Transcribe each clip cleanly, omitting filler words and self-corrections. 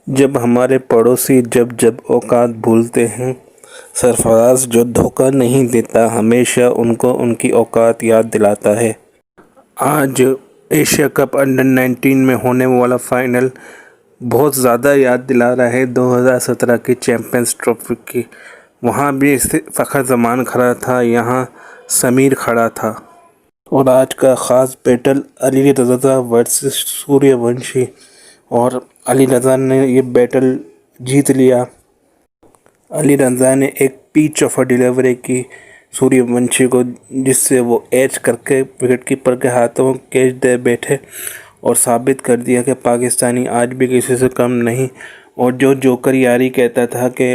जब हमारे पड़ोसी जब जब औकात भूलते हैं, सरफराज जो धोखा नहीं देता हमेशा उनको उनकी औकात याद दिलाता है। आज एशिया कप अंडर 19 में होने वाला फाइनल बहुत ज़्यादा याद दिला रहा है 2017 की चैम्पियंस ट्रॉफी की। वहाँ भी फ़खर जमान खड़ा था, यहाँ समीर खड़ा था। और आज का ख़ास बैटल अली रज़ा वर्सेस सूर्यवंशी, और अली रज़ा ने ये बैटल जीत लिया। अली रज़ा ने एक पिच ऑफ डिलीवरी की सूर्यवंशी को, जिससे वो एज करके विकेट कीपर के हाथों कैच दे बैठे और साबित कर दिया कि पाकिस्तानी आज भी किसी से कम नहीं। और जो जोकर यारी कहता था कि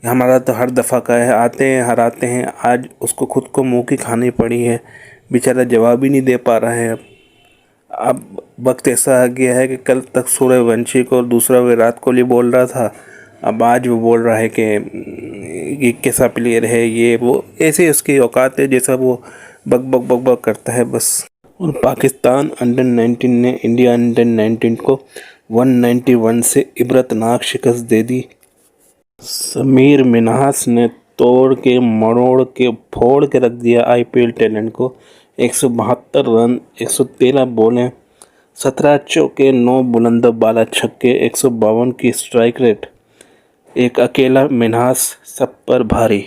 हमारा तो हर दफ़ा का है, आते हैं हराते हैं, आज उसको खुद को मुँह की खानी पड़ी है। बेचारा जवाब ही नहीं दे पा रहा है। अब वक्त ऐसा आ गया है कि कल तक सूर्यवंशी को दूसरा विराट कोहली बोल रहा था, अब आज वो बोल रहा है कि ये कैसा प्लेयर है, ये वो, ऐसे उसकी औकात है जैसा वो बक बक बक बक करता है बस। और पाकिस्तान अंडर 19 ने इंडिया अंडर 19 को 191 से इबरतनाक शिकस्त दे दी। समीर मिन्हास ने तोड़ के मरोड़ के फोड़ के रख दिया आईपीएल टैलेंट को। 172 रन, 113 बॉलें, 17 चौके, 9 बुलंद बाला छक्के, 152 की स्ट्राइक रेट। एक अकेला मिन्हास सब पर भारी।